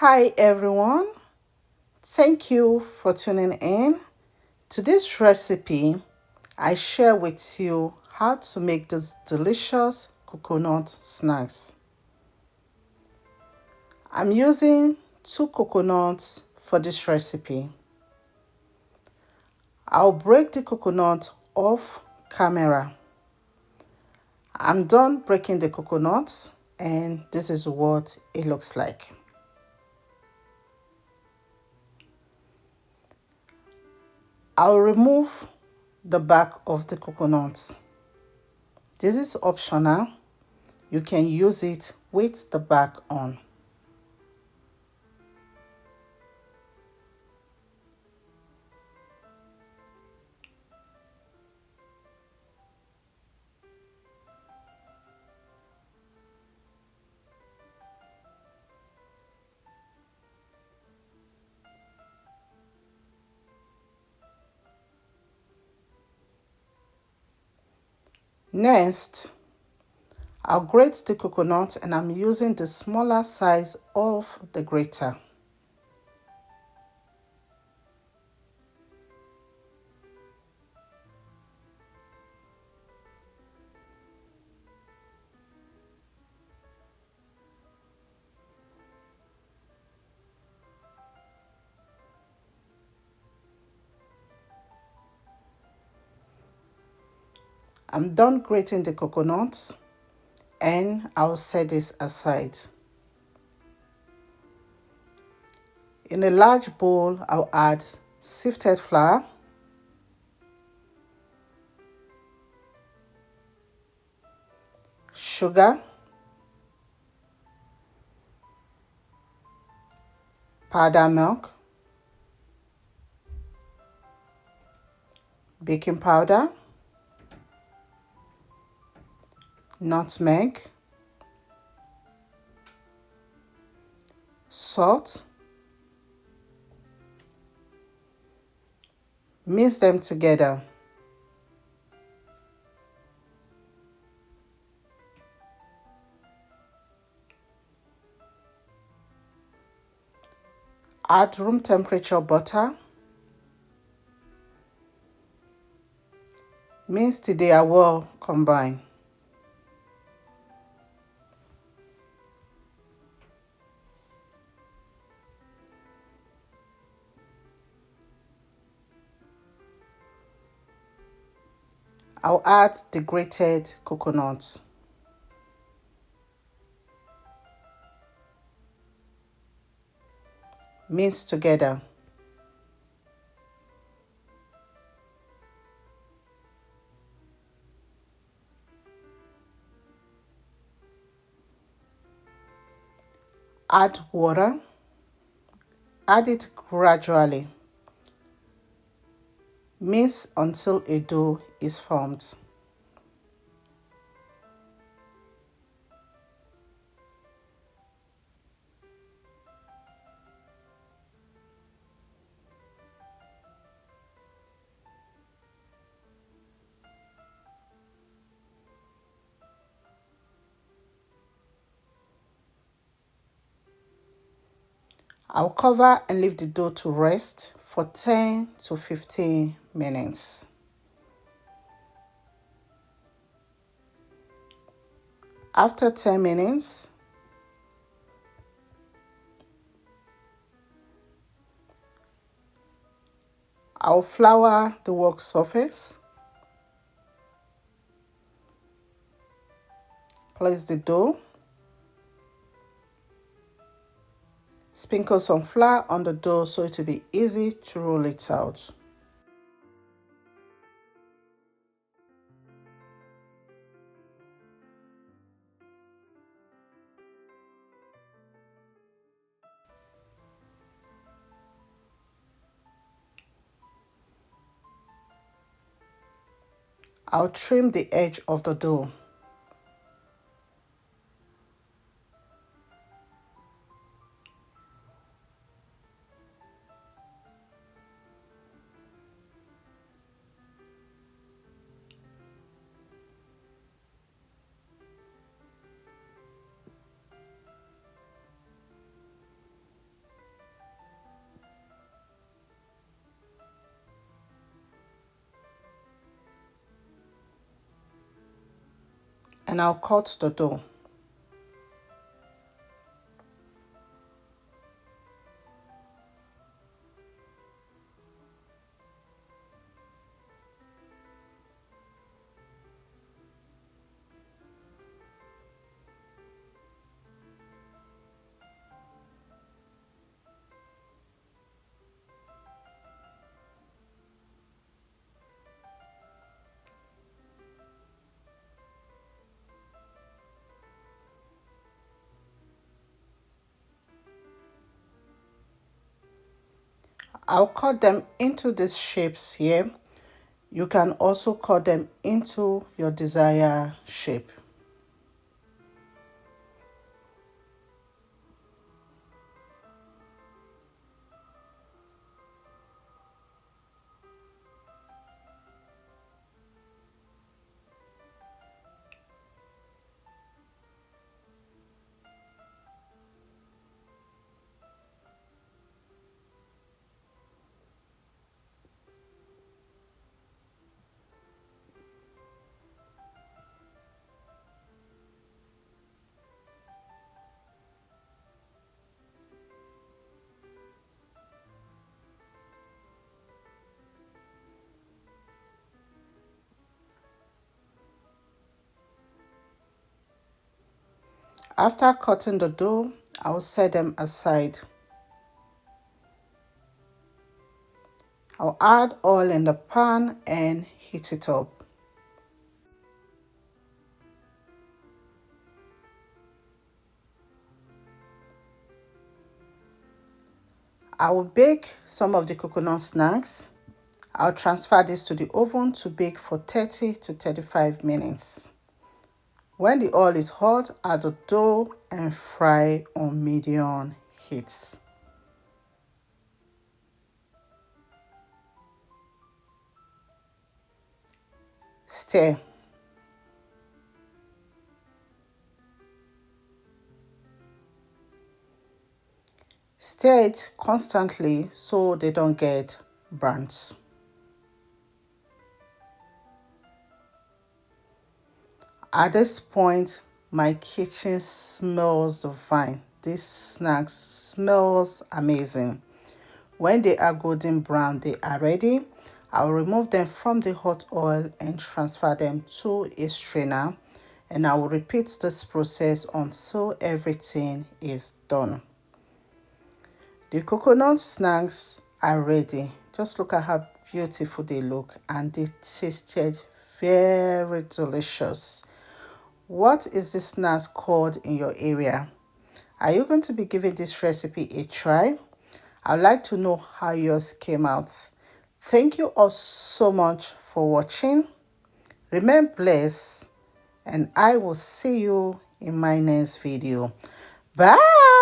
Hi everyone, thank you for tuning in. To this recipe, I share with you how to make these delicious coconut snacks. I'm using 2 coconuts for this recipe. I'll break the coconut off camera. I'm done breaking the coconuts and this is what it looks like. I'll remove the back of the coconuts. This is optional. You can use it with the back on. Next, I'll grate the coconut and I'm using the smaller size of the grater. I'm done grating the coconuts and I'll set this aside. In a large bowl, I'll add sifted flour, sugar, powder milk, baking powder, nutmeg, salt. Mix them together. Add room temperature butter. Mix till they are well combined. I'll add the grated coconuts. Mix together. Add water. Add it gradually. Mix until a dough is formed. I'll cover and leave the dough to rest for 10 to 15 minutes. After 10 minutes, I'll flour the work surface. Place the dough. Sprinkle some flour on the dough so it will be easy to roll it out. I'll trim the edge of the dough. and I'll cut the dough. I'll cut them into these shapes here. You can also cut them into your desired shape. After cutting the dough, I'll set them aside. I'll add oil in the pan and heat it up. I will bake some of the coconut snacks. I'll transfer this to the oven to bake for 30 to 35 minutes. When the oil is hot, add the dough and fry on medium heat. Stir. Stir it constantly so they don't get burnt. At this point, my kitchen smells divine. This snack smells amazing. When they are golden brown, they are ready. I'll remove them from the hot oil and transfer them to a strainer. And I will repeat this process until everything is done. The coconut snacks are ready. Just look at how beautiful they look, and they tasted very delicious. What is this snack called in your area? Are you going to be giving this recipe a try? I'd like to know how yours came out. Thank you all so much for watching. Remain blessed, and I will see you in my next video. Bye!